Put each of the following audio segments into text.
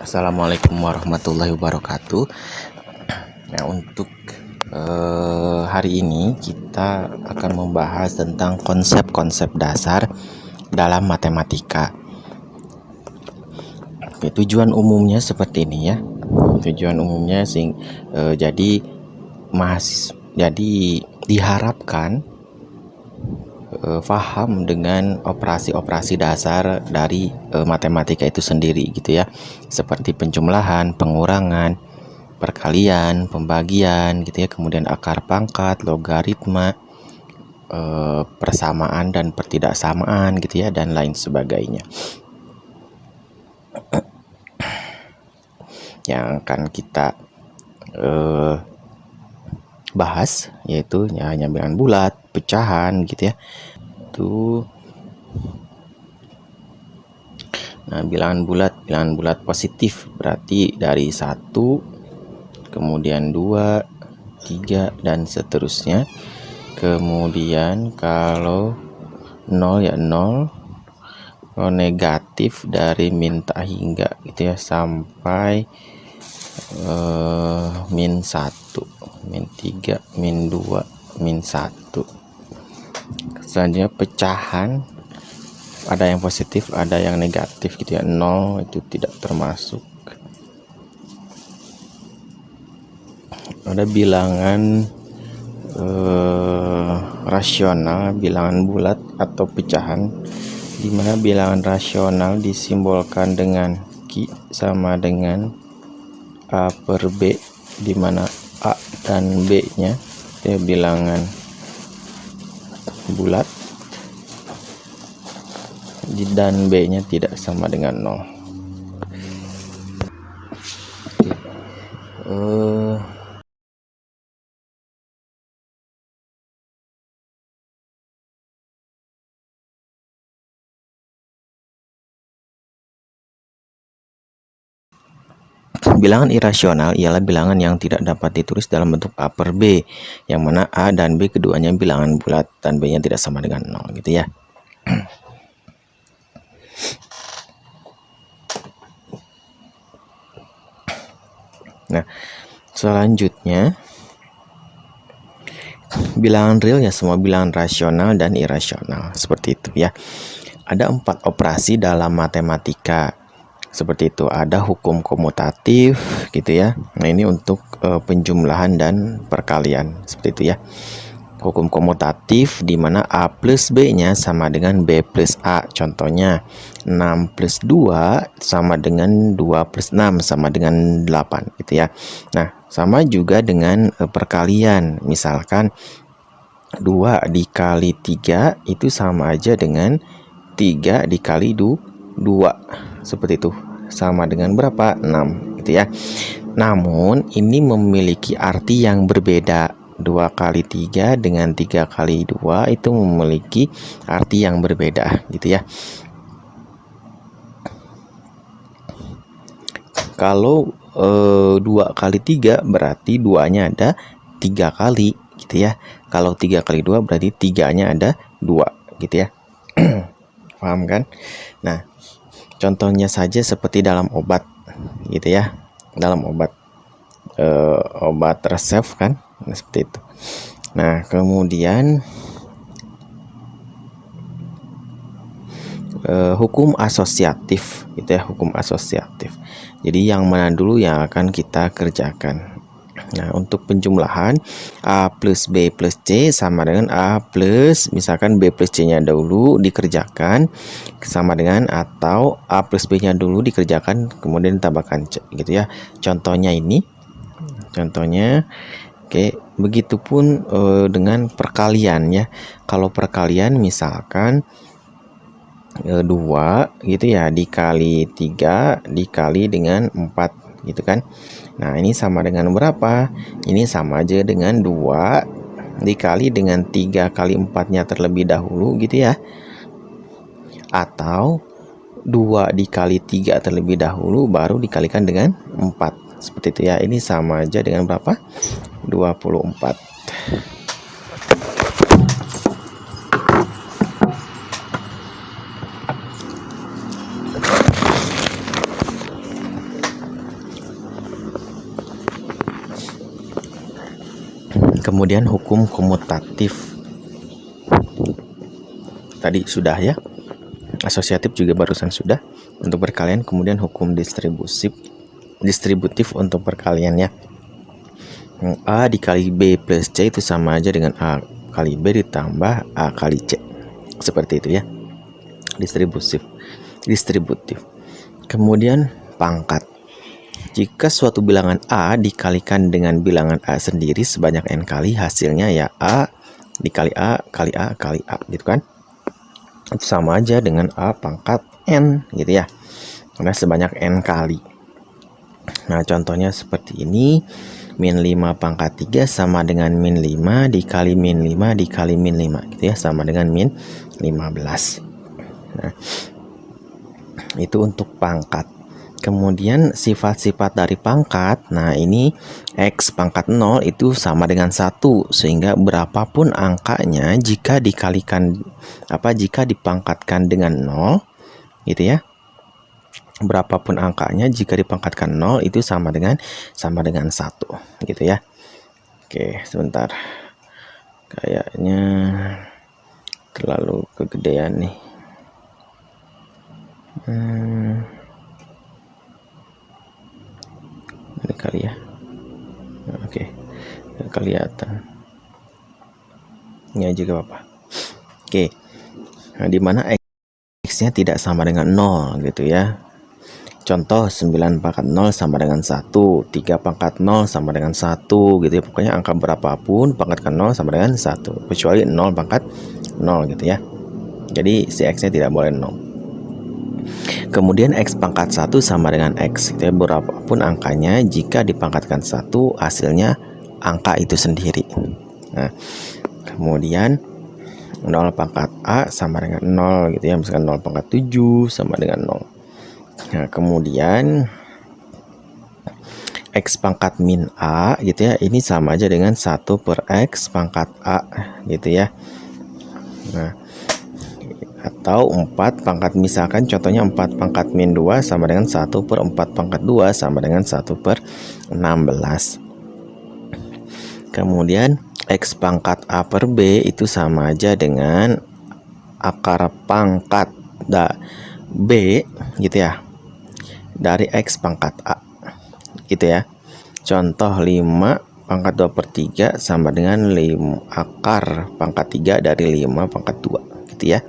Assalamualaikum warahmatullahi wabarakatuh. Nah, untuk hari ini kita akan membahas tentang konsep-konsep dasar dalam matematika. Oke, tujuan umumnya seperti ini ya. Tujuan umumnya jadi diharapkan paham dengan operasi-operasi dasar dari matematika itu sendiri gitu ya, seperti penjumlahan, pengurangan, perkalian, pembagian gitu ya, kemudian akar pangkat, logaritma, persamaan dan pertidaksamaan gitu ya, dan lain sebagainya. Yang akan kita bahas yaitu hanya bilangan bulat, pecahan gitu ya. Nah, bilangan bulat positif berarti dari 1, kemudian 2, 3 dan seterusnya. Kemudian kalau 0 ya 0, kalau negatif dari min tak hingga gitu ya sampai min 1, min 3, min 2, min 1. Selanjutnya pecahan, ada yang positif, ada yang negatif gitu ya. 0 itu tidak termasuk. Ada bilangan rasional, bilangan bulat atau pecahan, di mana bilangan rasional disimbolkan dengan Q sama dengan A per B, di mana A dan B nya itu bilangan bulat dan B nya tidak sama dengan 0. Bilangan irasional ialah bilangan yang tidak dapat ditulis dalam bentuk A per B, yang mana A dan B keduanya bilangan bulat dan B nya tidak sama dengan 0 gitu ya. Nah, selanjutnya bilangan real ya semua bilangan rasional dan irasional, seperti itu ya. Ada 4 operasi dalam matematika seperti itu. Ada hukum komutatif gitu ya. Nah, ini untuk penjumlahan dan perkalian seperti itu ya. Hukum komutatif di mana A plus B nya sama dengan B plus A. Contohnya 6 plus 2 sama dengan 2 plus 6 sama dengan 8 gitu ya. Nah, sama juga dengan perkalian. Misalkan 2 dikali 3 itu sama aja dengan 3 dikali 2. Seperti itu. Sama dengan berapa? 6 gitu ya. Namun ini memiliki arti yang berbeda. 2 kali 3 dengan 3 kali 2 itu memiliki arti yang berbeda gitu ya. Kalau 2 kali 3 berarti 2-nya ada 3 kali gitu ya. Kalau 3 kali 2 berarti 3-nya ada 2 gitu ya. Paham kan? Nah, contohnya saja seperti dalam obat gitu ya. Dalam obat resep kan, nah, seperti itu. Nah, kemudian hukum asosiatif gitu ya, hukum asosiatif. Jadi yang mana dulu yang akan kita kerjakan. Nah, untuk penjumlahan A plus B plus C sama dengan A plus, misalkan B plus C nya dulu dikerjakan sama dengan, atau A plus B nya dulu dikerjakan kemudian ditambahkan C gitu ya. Contohnya ini, contohnya oke, begitupun dengan perkalian ya. Kalau perkalian misalkan 2 gitu ya dikali 3 dikali dengan 4 gitu kan. Nah, ini sama dengan berapa? Ini sama aja dengan 2 dikali dengan 3 kali 4-nya terlebih dahulu gitu ya. Atau 2 dikali 3 terlebih dahulu baru dikalikan dengan 4. Seperti itu ya. Ini sama aja dengan berapa? 24. Kemudian hukum komutatif tadi sudah ya, asosiatif juga barusan sudah untuk perkalian. Kemudian hukum distributif untuk perkalian ya. A dikali B plus C itu sama aja dengan A kali B ditambah A kali C, seperti itu ya, distributif. Kemudian pangkat, jika suatu bilangan A dikalikan dengan bilangan A sendiri sebanyak n kali, hasilnya ya A dikali A kali A kali A gitu kan, itu sama aja dengan A pangkat n gitu ya, karena sebanyak n kali. Nah contohnya seperti ini, min 5 pangkat 3 sama dengan min 5 dikali min 5 dikali min 5 gitu ya, sama dengan min 15. Nah itu untuk pangkat. Kemudian sifat-sifat dari pangkat, nah ini X pangkat 0 itu sama dengan 1, sehingga berapapun angkanya jika dipangkatkan dengan 0 gitu ya, berapapun angkanya jika dipangkatkan 0 itu sama dengan 1 gitu ya. Oke sebentar, kayaknya terlalu kegedean nih. Ini kali ya. Oke, kelihatan. Ini aja gak apa-apa. Oke. Nah, dimana X-nya tidak sama dengan 0 gitu ya. Contoh 9 pangkat 0 sama dengan 1, 3 pangkat 0 sama dengan 1 gitu ya. Pokoknya angka berapapun pangkatkan 0 sama dengan 1, kecuali 0 pangkat 0 gitu ya. Jadi si X-nya tidak boleh 0. Kemudian X pangkat 1 sama dengan X gitu ya, berapapun angkanya jika dipangkatkan 1 hasilnya angka itu sendiri. Nah kemudian 0 pangkat A sama dengan 0 gitu ya, misalkan 0 pangkat 7 sama dengan 0. Nah kemudian X pangkat min A gitu ya, ini sama aja dengan 1 per X pangkat A gitu ya. Nah atau 4 pangkat, misalkan contohnya 4 pangkat min 2 sama dengan 1 per 4 pangkat 2 sama dengan 1 per 16. Kemudian X pangkat A per B itu sama aja dengan akar pangkat B gitu ya, dari X pangkat A gitu ya. Contoh 5 pangkat 2 per 3 sama dengan 5 akar pangkat 3 dari 5 pangkat 2 gitu ya.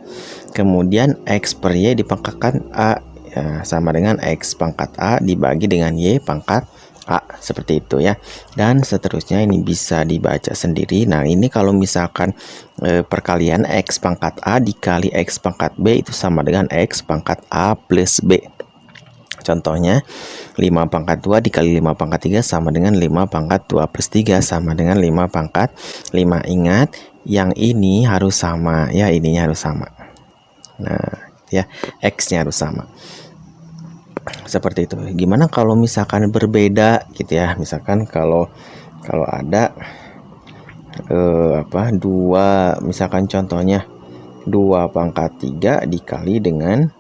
Kemudian X per Y dipangkatkan A ya, sama dengan X pangkat A dibagi dengan Y pangkat A, seperti itu ya. Dan seterusnya ini bisa dibaca sendiri. Nah ini kalau misalkan perkalian X pangkat A dikali X pangkat B itu sama dengan X pangkat A plus B. Contohnya 5 pangkat 2 dikali 5 pangkat 3 sama dengan 5 pangkat 2 plus 3 sama dengan 5 pangkat 5. Ingat yang ini harus sama ya, ininya harus sama. Nah ya, X-nya harus sama, seperti itu. Gimana kalau misalkan berbeda gitu ya, misalkan kalau ada 2, misalkan contohnya 2 pangkat 3 dikali dengan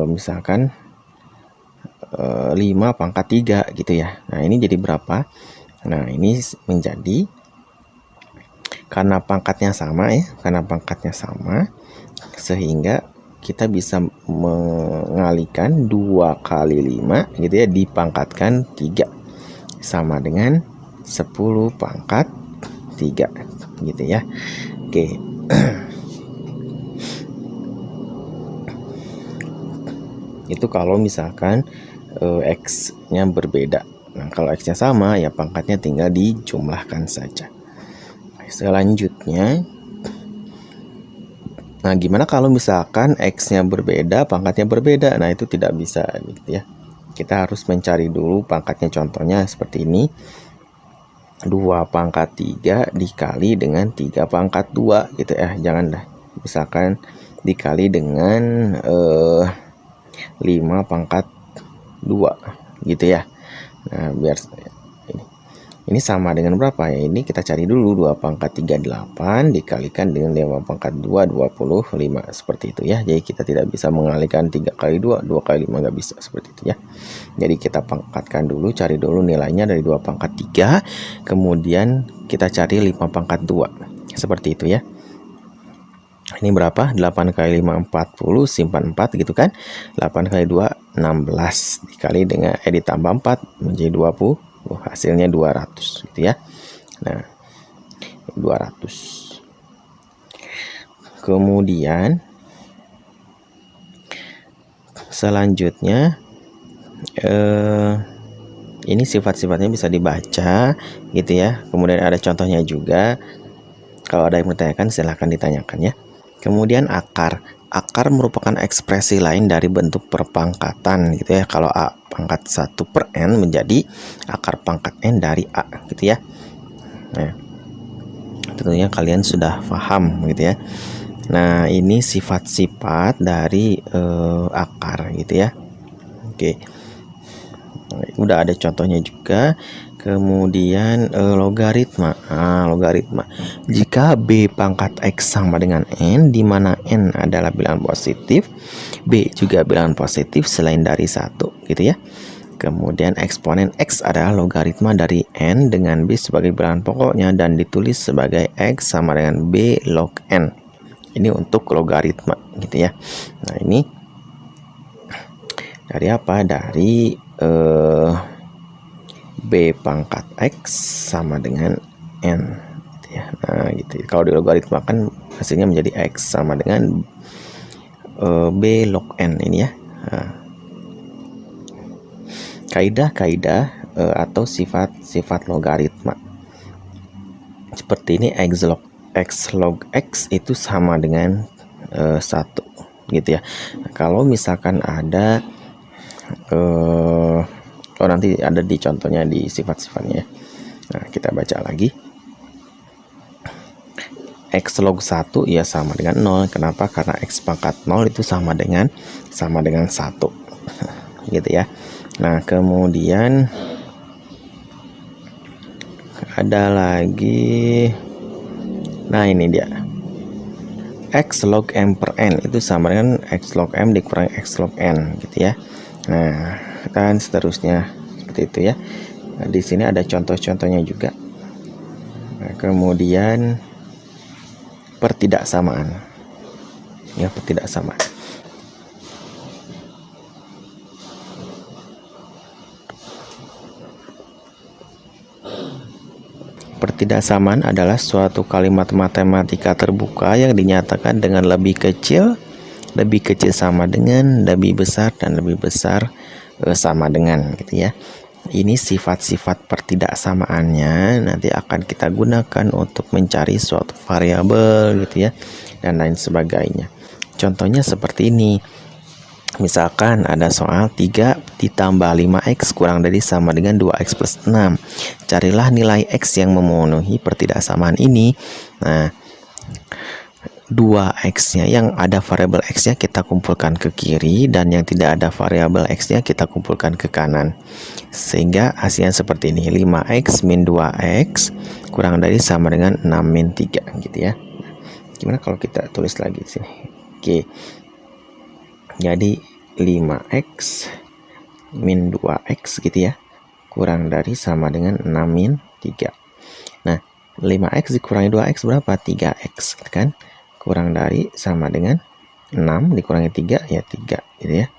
misalkan 5 pangkat 3 gitu ya. Nah ini jadi berapa? Nah ini menjadi, karena pangkatnya sama ya, sehingga kita bisa mengalihkan 2 kali 5 gitu ya, dipangkatkan 3 sama dengan 10 pangkat 3 gitu ya. Oke. Itu kalau misalkan X-nya berbeda. Nah kalau X-nya sama ya pangkatnya tinggal dijumlahkan saja. Selanjutnya, nah gimana kalau misalkan X-nya berbeda, pangkatnya berbeda? Nah itu tidak bisa gitu ya. Kita harus mencari dulu pangkatnya. Contohnya seperti ini, 2 pangkat 3 dikali dengan 3 pangkat 2 gitu ya. Jangan dah, misalkan dikali dengan 5 pangkat 2 gitu ya. Nah biar ini Ini sama dengan berapa ya? Ini kita cari dulu 2 pangkat 38 dikalikan dengan 5 pangkat 2, 25. Seperti itu ya. Jadi kita tidak bisa mengalihkan 3 kali 2, 2 kali 5 nggak bisa seperti itu ya. Jadi kita pangkatkan dulu, cari dulu nilainya dari 2 pangkat 3. Kemudian kita cari 5 pangkat 2. Seperti itu ya. Ini berapa? 8 kali 5 40, simpan 4 gitu kan. 8 kali 2 16 dikali dengan ditambah 4 menjadi 20. Hasilnya 200 gitu ya. Nah, 200. Kemudian selanjutnya ini sifat-sifatnya bisa dibaca gitu ya. Kemudian ada contohnya juga. Kalau ada yang bertanyakan silahkan ditanyakan ya. Kemudian akar. Akar merupakan ekspresi lain dari bentuk perpangkatan gitu ya. Kalau A pangkat 1 per N menjadi akar pangkat N dari A gitu ya. Nah, tentunya kalian sudah paham gitu ya. Nah, ini sifat-sifat dari akar gitu ya. Oke. Udah ada contohnya juga. Kemudian logaritma. Logaritma. Jika B pangkat X sama dengan N, di mana N adalah bilangan positif, B juga bilangan positif selain dari 1 gitu ya. Kemudian eksponen X adalah logaritma dari N dengan B sebagai bilangan pokoknya dan ditulis sebagai X sama dengan B log N. Ini untuk logaritma gitu ya. Nah, ini dari apa? Dari B pangkat X sama dengan N gitu ya. Nah gitu. Kalau di logaritma kan hasilnya menjadi X sama dengan B log N ini ya. Nah, kaidah-kaidah atau sifat-sifat logaritma seperti ini. X log X itu sama dengan 1 gitu ya. Nah, kalau misalkan ada nanti ada di contohnya di sifat-sifatnya. Nah, kita baca lagi. X log 1 ya sama dengan 0. Kenapa? Karena X pangkat 0 itu sama dengan 1 gitu ya. Nah, kemudian ada lagi. Nah, ini dia. X log M per N itu sama dengan X log M dikurangi X log N gitu ya. Nah, dan seterusnya seperti itu ya. Nah, di sini ada contoh-contohnya juga. Nah, kemudian pertidaksamaan ya, pertidaksamaan. Pertidaksamaan adalah suatu kalimat matematika terbuka yang dinyatakan dengan lebih kecil sama dengan, lebih besar dan lebih besar sama dengan gitu ya. Ini sifat-sifat pertidaksamaannya nanti akan kita gunakan untuk mencari suatu variabel gitu ya, dan lain sebagainya. Contohnya seperti ini. Misalkan ada soal 3 ditambah 5x kurang dari sama dengan 2x plus 6. Carilah nilai x yang memenuhi pertidaksamaan ini. Nah, 2x-nya yang ada variabel x-nya kita kumpulkan ke kiri, dan yang tidak ada variabel x-nya kita kumpulkan ke kanan. Sehingga hasilnya seperti ini. 5x min 2x kurang dari sama dengan 6 min 3 gitu ya. Gimana kalau kita tulis lagi di sini? Oke. Jadi 5x min 2x gitu ya, kurang dari sama dengan 6 min 3. Nah, 5x dikurangi 2x berapa? 3x kan? Kurang dari sama dengan 6 dikurangi 3 ya 3 gitu ya.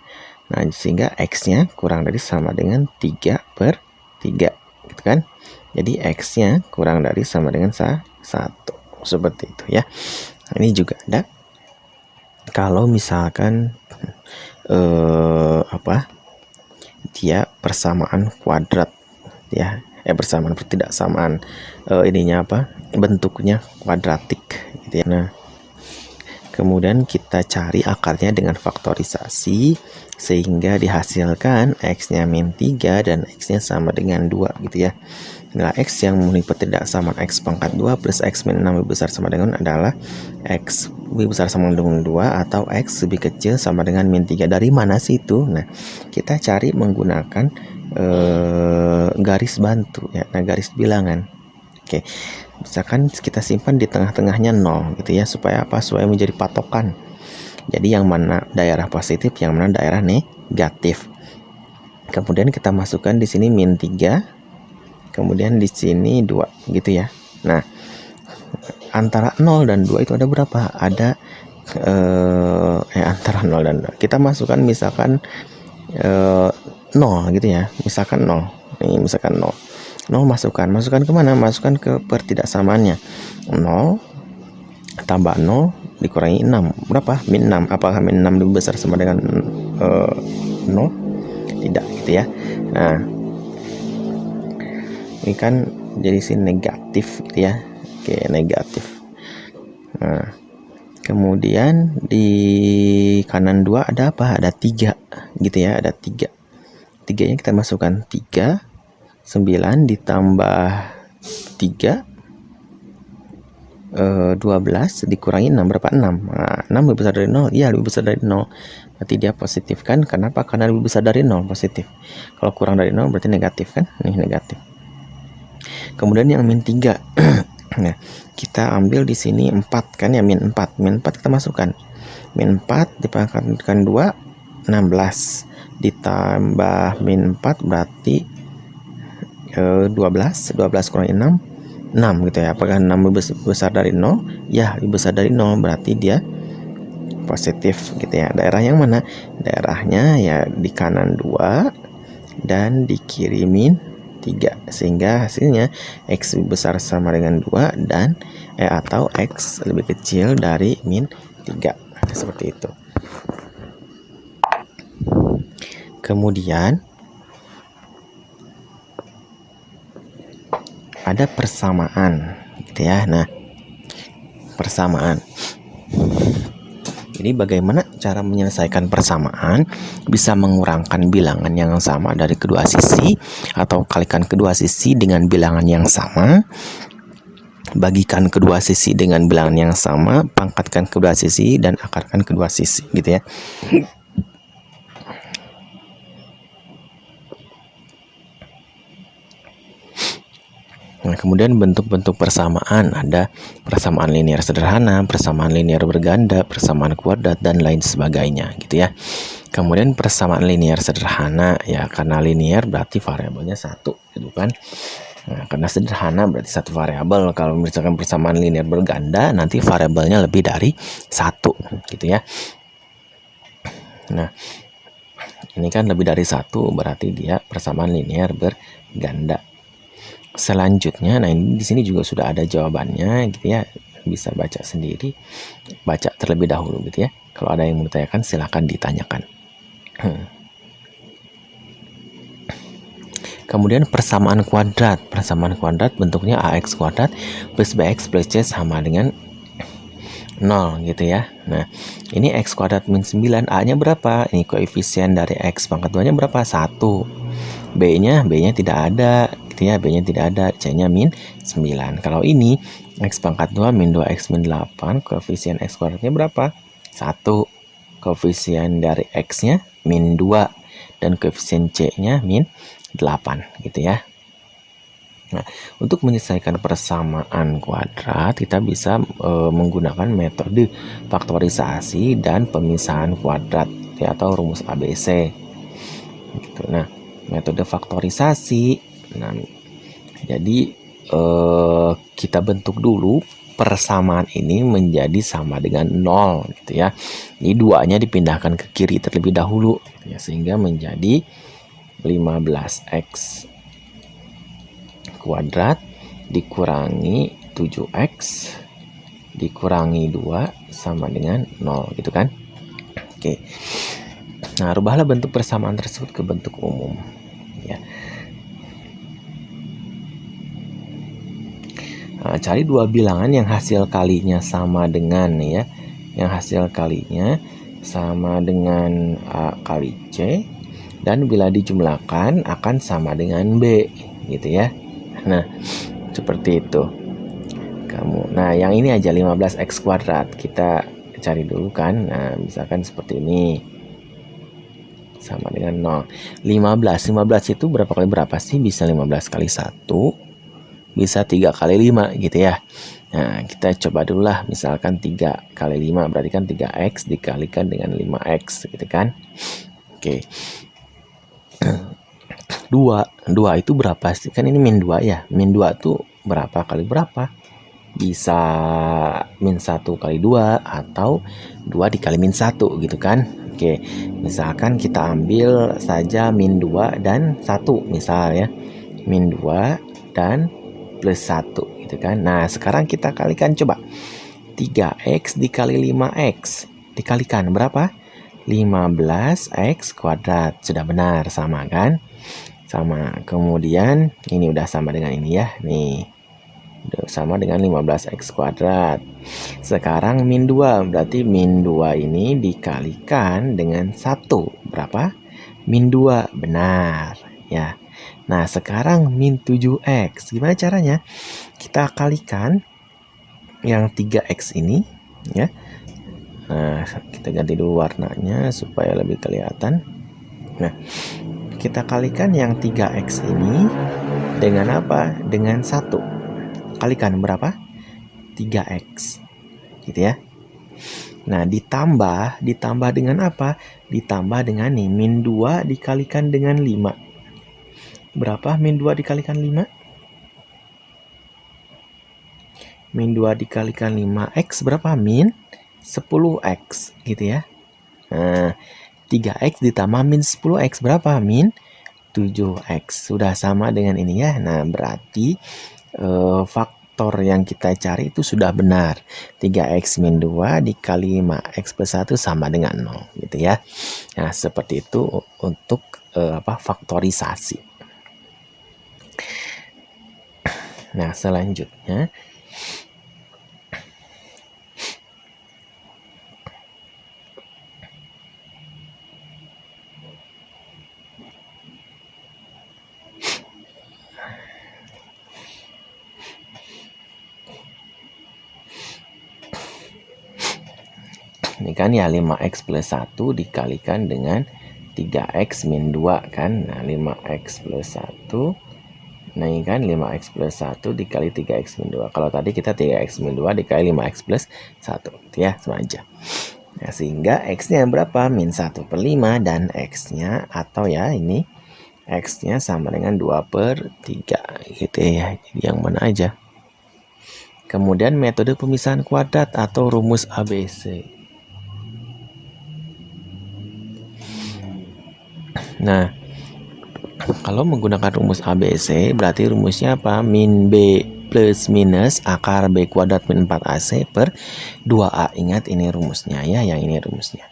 Nah, sehingga x-nya kurang dari sama dengan 3 per 3 gitu kan. Jadi x-nya kurang dari sama dengan 1 seperti itu ya. Ini juga ada kalau misalkan dia persamaan kuadrat ya, persamaan pertidaksamaan ininya bentuknya kuadratik gitu ya. Nah, kemudian kita cari akarnya dengan faktorisasi sehingga dihasilkan X-nya min 3 dan X-nya sama dengan 2 gitu ya. Nah, X yang memenuhi pertidaksamaan X pangkat 2 plus X min 6 lebih besar sama dengan adalah X lebih besar sama dengan 2 atau X lebih kecil sama dengan min 3. Dari mana sih itu? Nah, kita cari menggunakan garis bantu ya, nah garis bilangan. Oke, misalkan kita simpan di tengah-tengahnya 0 gitu ya, supaya apa? Supaya menjadi patokan. Jadi yang mana daerah positif, yang mana daerah negatif. Kemudian kita masukkan di sini min 3, kemudian di sini 2 gitu ya. Nah, antara 0 dan 2 itu ada berapa? Ada antara 0 dan 2. Kita masukkan misalkan 0 gitu ya. Misalkan 0. Ini misalkan 0. 0 masukkan kemana? Masukkan ke pertidaksamaannya. 0 tambah 0 dikurangi 6 berapa? Min 6. Apakah min 6 lebih besar sama dengan 0? Tidak gitu ya. Nah, ini kan jadi sini negatif gitu ya. Oke, negatif. Nah, kemudian di kanan 2 ada apa? Ada 3 gitu ya, ada 3. 3-nya kita masukkan 3, 9 ditambah 3, 12 dikurangi 6 berapa? 6. Nah, 6 lebih besar dari 0. Iya, lebih besar dari 0. Berarti dia positif kan? Kenapa? Karena lebih besar dari 0, positif. Kalau kurang dari 0 berarti negatif kan? Nih, negatif. Kemudian yang min 3. Nah, kita ambil di sini 4 kan ya, min 4. Min 4 kita masukkan. Min 4 dipangkatkan 2, 16 ditambah min 4 berarti 12 kurangi 6 gitu ya. Apakah 6 lebih besar dari 0? Ya, lebih besar dari 0, berarti dia positif gitu ya. Daerah yang mana? Daerahnya ya di kanan 2 dan di kiri min 3, sehingga hasilnya X lebih besar sama dengan 2 dan atau X lebih kecil dari min 3. Seperti itu. Kemudian ada persamaan gitu ya. Nah, persamaan. Jadi bagaimana cara menyelesaikan persamaan? Bisa mengurangkan bilangan yang sama dari kedua sisi, atau kalikan kedua sisi dengan bilangan yang sama, bagikan kedua sisi dengan bilangan yang sama, pangkatkan kedua sisi, dan akarkan kedua sisi gitu ya. Nah, kemudian bentuk-bentuk persamaan ada persamaan linear sederhana, persamaan linear berganda, persamaan kuadrat, dan lain sebagainya gitu ya. Kemudian persamaan linear sederhana ya, karena linear berarti variabelnya 1 gitu kan. Nah, karena sederhana berarti 1 variabel. Kalau misalkan persamaan linear berganda nanti variabelnya lebih dari 1 gitu ya. Nah, ini kan lebih dari 1 berarti dia persamaan linear berganda. Selanjutnya, nah ini di sini juga sudah ada jawabannya gitu ya, bisa baca sendiri, baca terlebih dahulu gitu ya. Kalau ada yang mau ditanyakan silahkan ditanyakan. Kemudian persamaan kuadrat bentuknya ax kuadrat plus bx plus c sama dengan 0 gitu ya. Nah, ini x kuadrat min 9, a-nya berapa? Ini koefisien dari x pangkat 2-nya berapa? 1. B-nya tidak ada gitu ya, B-nya tidak ada, C-nya min 9. Kalau ini X pangkat 2 min 2X min 8, koefisien X kuadratnya berapa? 1. Koefisien dari X-nya min 2 dan koefisien C-nya min 8 gitu ya. Nah, untuk menyelesaikan persamaan kuadrat kita bisa menggunakan metode faktorisasi dan pemisahan kuadrat ya, atau rumus ABC gitu. Nah, metode faktorisasi, nah jadi kita bentuk dulu persamaan ini menjadi sama dengan 0 gitu ya. Ini 2-nya dipindahkan ke kiri terlebih dahulu gitu ya, sehingga menjadi 15x kuadrat dikurangi 7x dikurangi 2 sama dengan 0 gitu kan. Oke. Nah, rubahlah bentuk persamaan tersebut ke bentuk umum ya. Nah, cari dua bilangan yang hasil kalinya sama dengan ya, yang hasil kalinya sama dengan A kali C, dan bila dijumlahkan akan sama dengan B, gitu ya. Nah, seperti itu. Nah, yang ini aja 15x kuadrat. Kita cari dulu kan. Nah, misalkan seperti ini. Sama dengan 0. 15 itu berapa kali berapa sih? Bisa 15 kali 1, bisa 3 kali 5 gitu ya. Nah, kita coba dulu lah. Misalkan 3 kali 5 berarti kan 3x dikalikan dengan 5x gitu kan. Oke. 2 itu berapa sih? Kan ini min 2 ya. Min 2 tuh berapa kali berapa? Bisa min 1 kali 2 atau 2 dikali min 1 gitu kan. Oke, misalkan kita ambil saja min 2 dan 1 misal ya. Min 2 dan plus 1 gitu kan. Nah, sekarang kita kalikan coba. 3x dikali 5x dikalikan berapa? 15x kuadrat. Sudah benar, sama kan? Sama. Kemudian ini udah sama dengan ini ya. Nih. Udah sama dengan 15x kuadrat. Sekarang min 2. Berarti min 2 ini dikalikan dengan 1. Berapa? Min 2. Benar. Ya. Nah, sekarang min 7x. Gimana caranya? Kita kalikan yang 3x ini. Ya. Nah, kita ganti dulu warnanya supaya lebih kelihatan. Nah, kita kalikan yang 3x ini dengan apa? Dengan 1. Kalikan berapa? 3x. Gitu ya. Nah, ditambah dengan apa? Ditambah dengan nih, min 2 dikalikan dengan 5. Berapa min 2 dikalikan 5? Min 2 dikalikan 5x berapa? Min 10x gitu ya. Nah, 3x ditambah min 10x berapa? Min 7x. Sudah sama dengan ini ya. Nah, berarti faktor yang kita cari itu sudah benar. 3x min 2 dikali 5x plus 1 sama dengan 0 gitu ya. Nah, seperti itu untuk faktorisasi. Nah, selanjutnya ini kan ya 5x plus 1 dikalikan dengan 3x min 2 kan. Nah, 5x plus 1. Nah, ini kan 5x plus 1 dikali 3x min 2. Kalau tadi kita 3x min 2 dikali 5x plus 1. Gitu ya, sama aja. Nah, sehingga x-nya berapa? Min 1 per 5 dan x-nya atau ya ini x-nya sama dengan 2 per 3 gitu ya. Jadi yang mana aja. Kemudian metode pemisahan kuadrat atau rumus ABC. Nah, kalau menggunakan rumus ABC berarti rumusnya apa? Min B plus minus akar B kuadrat min 4AC per 2A. Ingat ini rumusnya ya, yang ini rumusnya.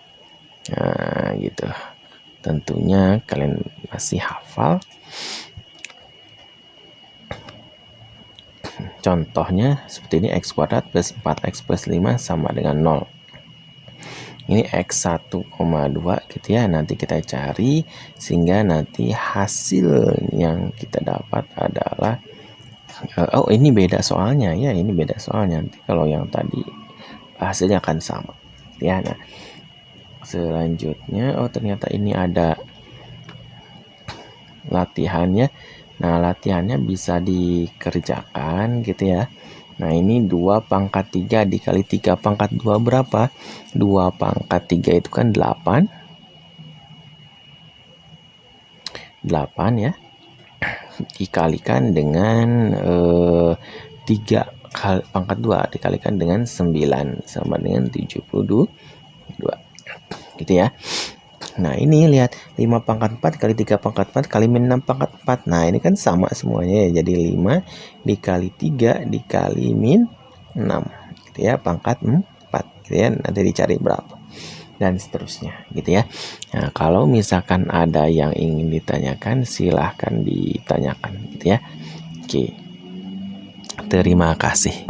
Nah, gitu. Tentunya kalian masih hafal. Contohnya seperti ini, x kuadrat plus 4x plus 5 sama dengan 0. Ini x 1,2 gitu ya. Nanti kita cari sehingga nanti hasil yang kita dapat adalah oh, ini beda soalnya ya. Ini beda soalnya. Nanti kalau yang tadi hasilnya akan sama. Ya, nah. Selanjutnya ternyata ini ada latihannya. Nah, latihannya bisa dikerjakan gitu ya. Nah, ini 2 pangkat 3 dikali 3 pangkat 2 berapa? 2 pangkat 3 itu kan 8. 8 ya. Dikalikan dengan 3 kali pangkat 2 dikalikan dengan 9 sama dengan 72. Gitu ya. Nah, ini lihat 5 pangkat 4 kali 3 pangkat 4 kali min 6 pangkat 4. Nah, ini kan sama semuanya ya. Jadi 5 dikali 3 dikali min 6 gitu ya, pangkat 4 gitu ya. Nanti dicari berapa dan seterusnya gitu ya. Nah, kalau misalkan ada yang ingin ditanyakan silahkan ditanyakan gitu ya. Oke. Terima kasih.